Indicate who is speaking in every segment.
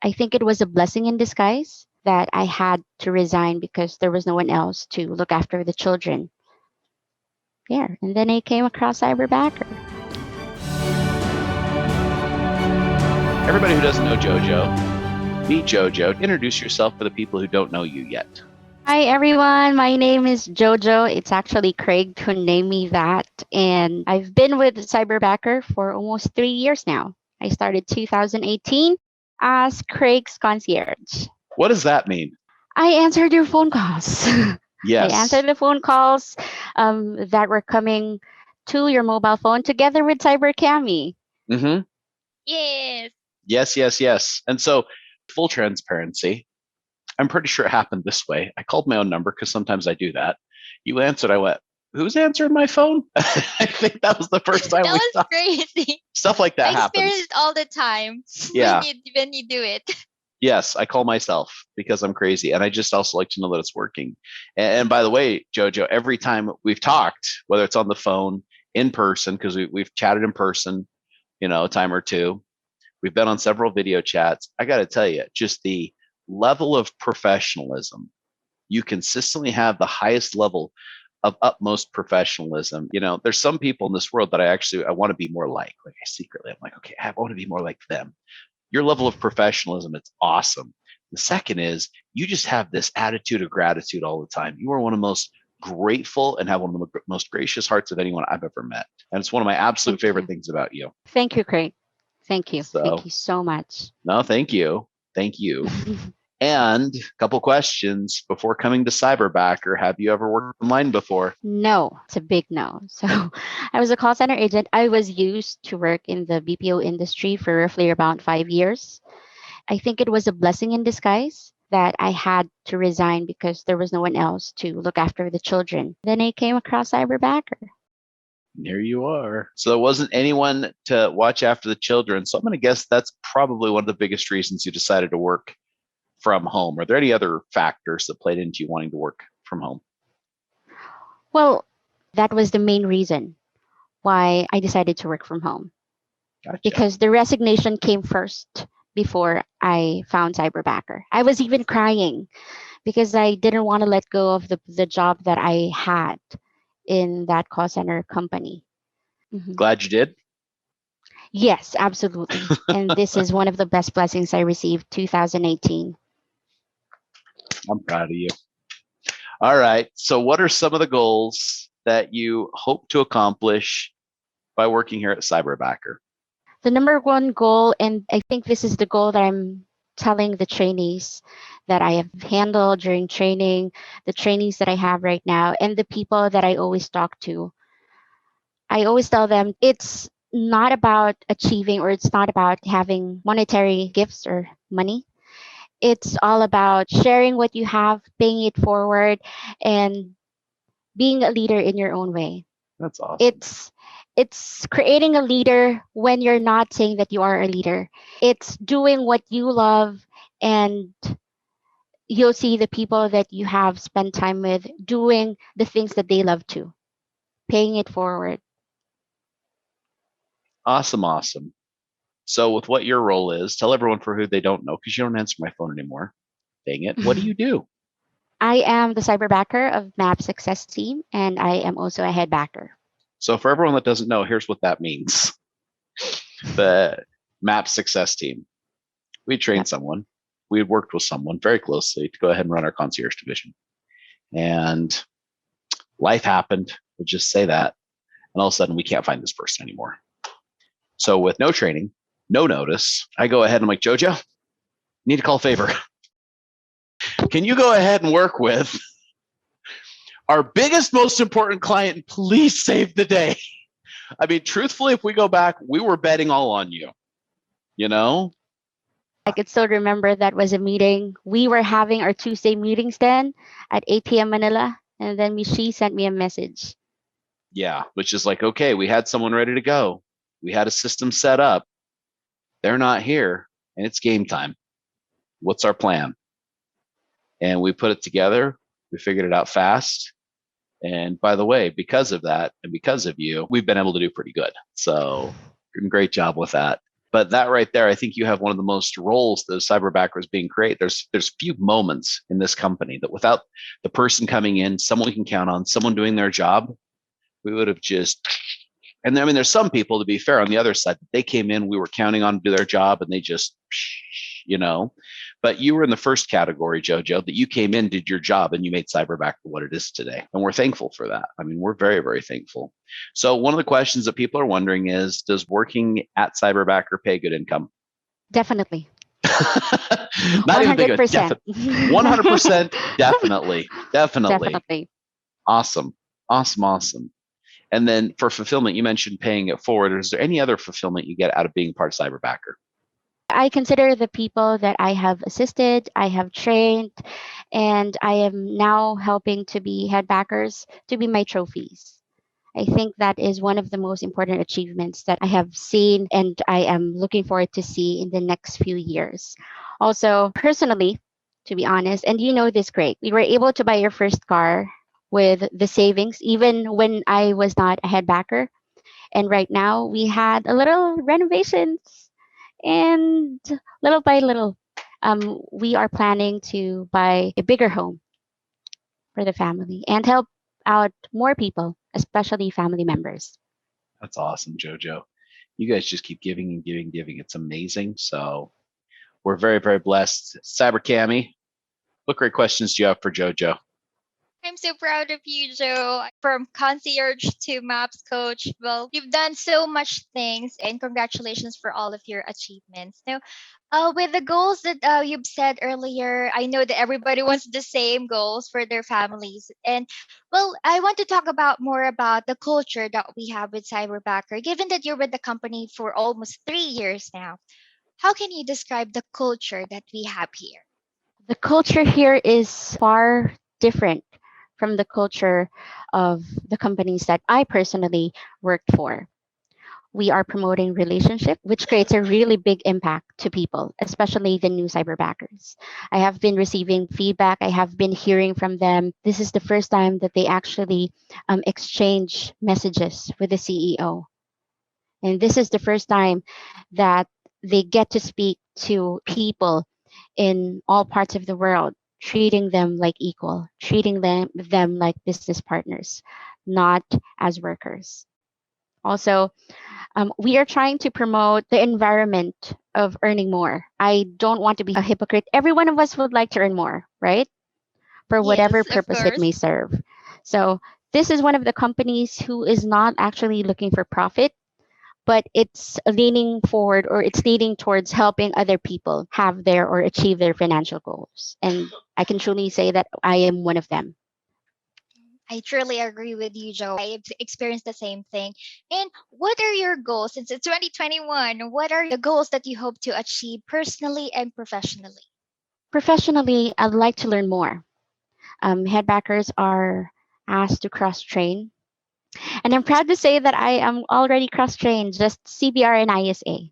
Speaker 1: I think it was a blessing in disguise that I had to resign because there was no one else to look after the children. Yeah, and then I came across Cyberbacker.
Speaker 2: Everybody who doesn't know Jojo, meet Jojo. Introduce yourself for the people who don't know you yet.
Speaker 1: Hi everyone, my name is Jojo. It's actually Craig who named me that, and I've been with Cyberbacker for almost 3 years now. I started 2018 as Craig's concierge.
Speaker 2: What does that mean?
Speaker 1: I answered your phone calls. I
Speaker 2: Yes.
Speaker 1: answered the phone calls that were coming to your mobile phone together with CyberCammy.
Speaker 2: Mm-hmm.
Speaker 3: Yes.
Speaker 2: Yes. And so, full transparency, I'm pretty sure it happened this way. I called my own number because sometimes I do that. You answered. I went, "Who's answering my phone?" I think that was the first time
Speaker 3: That
Speaker 2: we
Speaker 3: was
Speaker 2: talked.
Speaker 3: crazy.
Speaker 2: Stuff like that
Speaker 3: I
Speaker 2: happens.
Speaker 3: experience it all the time.
Speaker 2: Yeah.
Speaker 3: when you do it.
Speaker 2: Yes, I call myself because I'm crazy, and I just also like to know that it's working. And by the way, Jojo, every time we've talked, whether it's on the phone, in person, because we've chatted in person, a time or two, we've been on several video chats. I got to tell you, just the level of professionalism. You consistently have the highest level of utmost professionalism. There's some people in this world that I want to be more like. Like I secretly, I'm like, okay, I want to be more like them. Your level of professionalism, it's awesome. The second is you just have this attitude of gratitude all the time. You are one of the most grateful and have one of the most gracious hearts of anyone I've ever met. And it's one of my absolute favorite things about you.
Speaker 1: Thank you, Craig. Thank you.
Speaker 2: So,
Speaker 1: thank you so much.
Speaker 2: No, thank you. Thank you. And a couple questions before coming to Cyberbacker. Have you ever worked online before?
Speaker 1: No, it's a big no. So I was a call center agent. I was used to work in the BPO industry for roughly about 5 years. I think it was a blessing in disguise that I had to resign because there was no one else to look after the children. Then I came across Cyberbacker.
Speaker 2: And here you are. So there wasn't anyone to watch after the children. So I'm going to guess that's probably one of the biggest reasons you decided to work from home. Are there any other factors that played into you wanting to work from home?
Speaker 1: Well, that was the main reason why I decided to work from home.
Speaker 2: Gotcha.
Speaker 1: Because the resignation came first before I found Cyberbacker. I was even crying because I didn't want to let go of the job that I had in that call center company.
Speaker 2: Mm-hmm. Glad you did?
Speaker 1: Yes, absolutely. And this is one of the best blessings I received 2018.
Speaker 2: I'm proud of you. All right. So what are some of the goals that you hope to accomplish by working here at Cyberbacker?
Speaker 1: The number one goal, and I think this is the goal that I'm telling the trainees that I have handled during training, the trainees that I have right now, and the people that I always talk to. I always tell them it's not about achieving, or it's not about having monetary gifts or money. It's all about sharing what you have, paying it forward, and being a leader in your own way.
Speaker 2: That's awesome.
Speaker 1: It's creating a leader when you're not saying that you are a leader. It's doing what you love, and you'll see the people that you have spent time with doing the things that they love too, paying it forward.
Speaker 2: Awesome. So with what your role is, tell everyone for who they don't know, because you don't answer my phone anymore. Dang it. What do you do?
Speaker 1: I am the Cyberbacker of MAP Success Team, and I am also a Headbacker.
Speaker 2: So for everyone that doesn't know, here's what that means. The MAP Success Team. We trained someone. We had worked with someone very closely to go ahead and run our concierge division. And life happened. We'll just say that. And all of a sudden, we can't find this person anymore. So with no training, no notice, I go ahead and I'm like, Jojo, need to call a favor. Can you go ahead and work with our biggest, most important client and please save the day? I mean, truthfully, if we go back, we were betting all on you,
Speaker 1: I could still remember that was a meeting. We were having our Tuesday meetings then at 8 p.m. Manila, and then she sent me a message.
Speaker 2: Yeah, which is like, okay, we had someone ready to go. We had a system set up. They're not here, and it's game time. What's our plan? And we put it together. We figured it out fast. And by the way, because of that and because of you, we've been able to do pretty good. So great job with that. But that right there, I think you have one of the most roles that cyberbackers being created. There's few moments in this company that without the person coming in, someone we can count on, someone doing their job, we would have just. And I mean, there's some people, to be fair, on the other side, they came in, we were counting on to do their job, and they just, you know. But you were in the first category, Jojo, that you came in, did your job, and you made Cyberbacker what it is today. And we're thankful for that. I mean, we're very, very thankful. So one of the questions that people are wondering is, does working at Cyberbacker pay good income?
Speaker 1: Definitely.
Speaker 2: Not even think of it.
Speaker 1: 100%.
Speaker 2: 100%. Definitely.
Speaker 1: Definitely.
Speaker 2: Awesome. And then for fulfillment, you mentioned paying it forward. Is there any other fulfillment you get out of being part of Cyberbacker?
Speaker 1: I consider the people that I have assisted, I have trained, and I am now helping to be headbackers to be my trophies. I think that is one of the most important achievements that I have seen and I am looking forward to see in the next few years. Also, personally, to be honest, and you know this, Greg, we were able to buy your first car with the savings, even when I was not a headbacker. And right now, we had a little renovations, and little by little, we are planning to buy a bigger home for the family and help out more people, especially family members.
Speaker 2: That's awesome, Jojo. You guys just keep giving and giving, giving. It's amazing. So we're very, very blessed. Cyber Cammy, what great questions do you have for Jojo?
Speaker 3: I'm so proud of you, Joe. From concierge to maps coach, well, you've done so much things, and congratulations for all of your achievements. Now, with the goals that you've said earlier, I know that everybody wants the same goals for their families. And well, I want to talk about more about the culture that we have with Cyberbacker. Given that you're with the company for almost 3 years now, how can you describe the culture that we have here?
Speaker 1: The culture here is far different from the culture of the companies that I personally worked for. We are promoting relationship, which creates a really big impact to people, especially the new cyberbackers. I have been receiving feedback. I have been hearing from them. This is the first time that they actually exchange messages with the CEO. And this is the first time that they get to speak to people in all parts of the world, treating them like equal, treating them like business partners, not as workers. Also, we are trying to promote the environment of earning more. I don't want to be a hypocrite. Every one of us would like to earn more, right? For whatever
Speaker 3: Yes, of
Speaker 1: purpose it
Speaker 3: course.
Speaker 1: may serve. So, this is one of the companies who is not actually looking for profit, but it's leaning forward or it's leaning towards helping other people have their or achieve their financial goals. And I can truly say that I am one of them.
Speaker 3: I truly agree with you, Joe. I've experienced the same thing. And what are your goals since it's 2021? What are the goals that you hope to achieve personally and professionally?
Speaker 1: Professionally, I'd like to learn more. Headbackers are asked to cross train. And I'm proud to say that I am already cross trained, just CBR and ISA.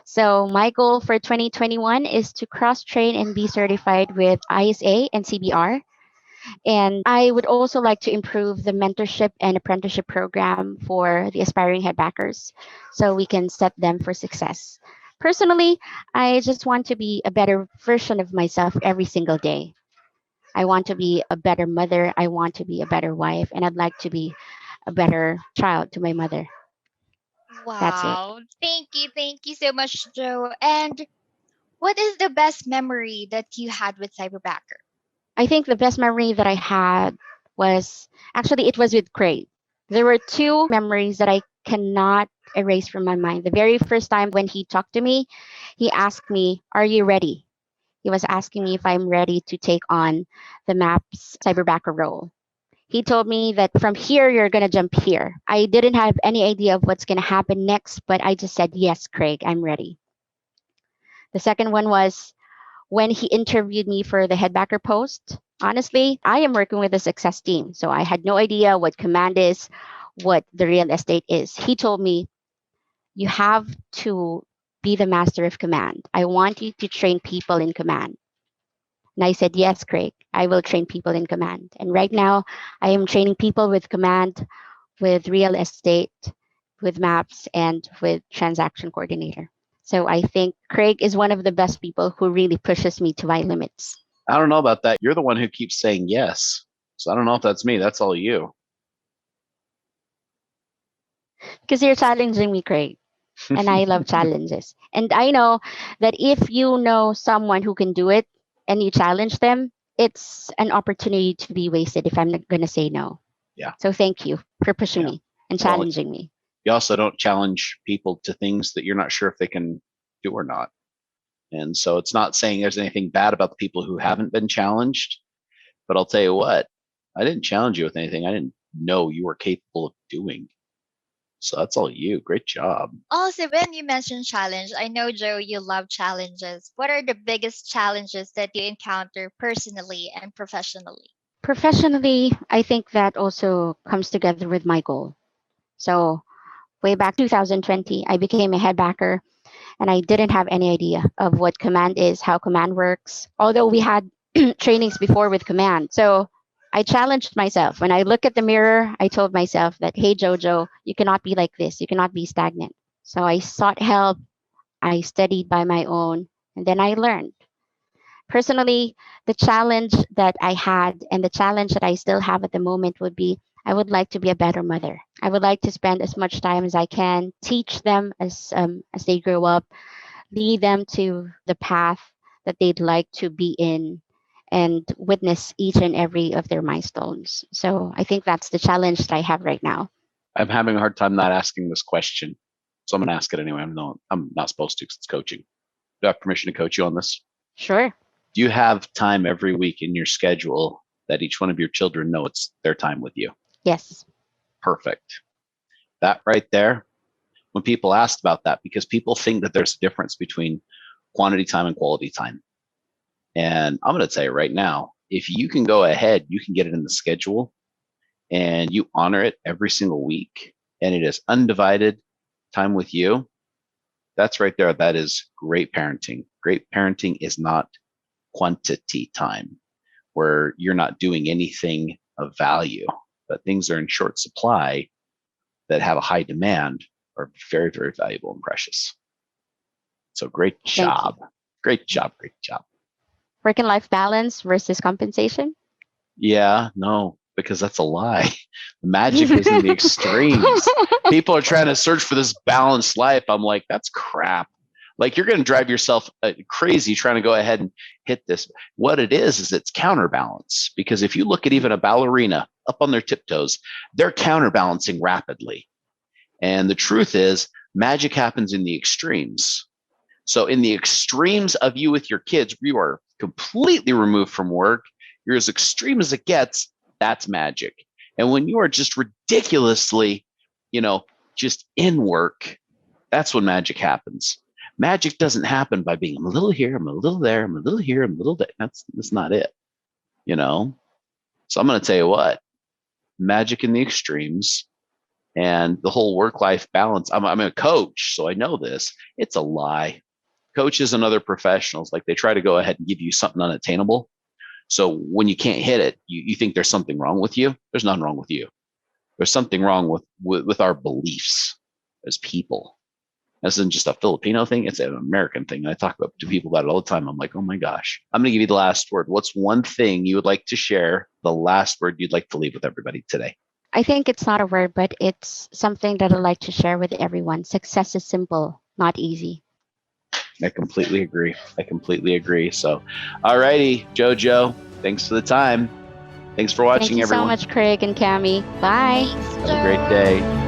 Speaker 1: So my goal for 2021 is to cross train and be certified with ISA and CBR. And I would also like to improve the mentorship and apprenticeship program for the aspiring headbackers so we can set them for success. Personally, I just want to be a better version of myself every single day. I want to be a better mother. I want to be a better wife. And I'd like to be a better child to my mother. That's it.
Speaker 3: Wow. Thank you so much, Joe. And what is the best memory that you had with Cyberbacker?
Speaker 1: I think the best memory that I had was actually it was with Craig. There were two memories that I cannot erase from my mind. The very first time when he talked to me, he asked me, "Are you ready?" He was asking me if I'm ready to take on the map's cyberbacker role. He told me that from here you're gonna jump here. I didn't have any idea of what's gonna happen next, but I just said, "Yes, Craig, I'm ready." The second one was when he interviewed me for the headbacker post. Honestly, I am working with a success team, so I had no idea what command is, what the real estate is. He told me, "You have to be the master of command. I want you to train people in command." And I said, "Yes, Craig, I will train people in command." And right now, I am training people with command, with real estate, with maps, and with transaction coordinator. So I think Craig is one of the best people who really pushes me to my limits.
Speaker 2: I don't know about that. You're the one who keeps saying yes. So I don't know if that's me. That's all you.
Speaker 1: Because you're challenging me, Craig. And I love challenges. And I know that if you know someone who can do it and you challenge them, it's an opportunity to be wasted if I'm not going to say no.
Speaker 2: Yeah.
Speaker 1: So thank you for pushing
Speaker 2: Yeah.
Speaker 1: me and
Speaker 2: Well,
Speaker 1: challenging me.
Speaker 2: You also don't challenge people to things that you're not sure if they can do or not. And so it's not saying there's anything bad about the people who haven't been challenged, but I'll tell you what, I didn't challenge you with anything I didn't know you were capable of doing. So that's all you. Great job.
Speaker 3: Also, when you mentioned challenge, I know, Joe, you love challenges. What are the biggest challenges that you encounter personally and professionally?
Speaker 1: Professionally, I think that also comes together with my goal. So way back 2020, I became a headbacker and I didn't have any idea of what command is, how command works, although we had trainings before with command. So I challenged myself. When I look at the mirror, I told myself that, hey, Jojo, you cannot be like this. You cannot be stagnant. So I sought help. I studied by my own, and then I learned. Personally, the challenge that I had and the challenge that I still have at the moment would be I would like to be a better mother. I would like to spend as much time as I can, teach them as they grow up, lead them to the path that they'd like to be in, and witness each and every of their milestones. So I think that's the challenge that I have right now.
Speaker 2: I'm having a hard time not asking this question. So I'm going to ask it anyway. I'm not supposed to because it's coaching. Do I have permission to coach you on this?
Speaker 1: Sure.
Speaker 2: Do you have time every week in your schedule that each one of your children know it's their time with you?
Speaker 1: Yes.
Speaker 2: Perfect. That right there, when people asked about that, because people think that there's a difference between quantity time and quality time. And I'm going to tell you right now, if you can go ahead, you can get it in the schedule and you honor it every single week, and it is undivided time with you. That's right there. That is great parenting. Great parenting is not quantity time where you're not doing anything of value, but things are in short supply that have a high demand are very, very valuable and precious. So great job. Great job. Great job.
Speaker 1: Work and life balance versus compensation?
Speaker 2: Yeah, no, because that's a lie. The magic is in the extremes. People are trying to search for this balanced life. I'm like, that's crap. Like you're going to drive yourself crazy trying to go ahead and hit this. What it is it's counterbalance. Because if you look at even a ballerina up on their tiptoes, they're counterbalancing rapidly. And the truth is, magic happens in the extremes. So in the extremes of you with your kids, you are completely removed from work. You're as extreme as it gets. That's magic. And when you are just ridiculously, just in work, that's when magic happens. Magic doesn't happen by being, I'm a little here, I'm a little there, I'm a little here, I'm a little there. That's not it, So I'm going to tell you what, magic in the extremes and the whole work-life balance. I'm a coach, so I know this. It's a lie. Coaches and other professionals, like they try to go ahead and give you something unattainable. So when you can't hit it, you think there's something wrong with you. There's nothing wrong with you. There's something wrong with our beliefs as people. This isn't just a Filipino thing. It's an American thing. And I talk to people about it all the time. I'm like, oh my gosh. I'm going to give you the last word. What's one thing you would like to share? The last word you'd like to leave with everybody today?
Speaker 1: I think it's not a word, but it's something that I'd like to share with everyone. Success is simple, not easy.
Speaker 2: I completely agree. So, all righty, Jojo, thanks for the time. Thanks for watching,
Speaker 1: Thank you
Speaker 2: everyone.
Speaker 1: so much, Craig and Cami. Bye.
Speaker 3: Thanks,
Speaker 2: Have a great day.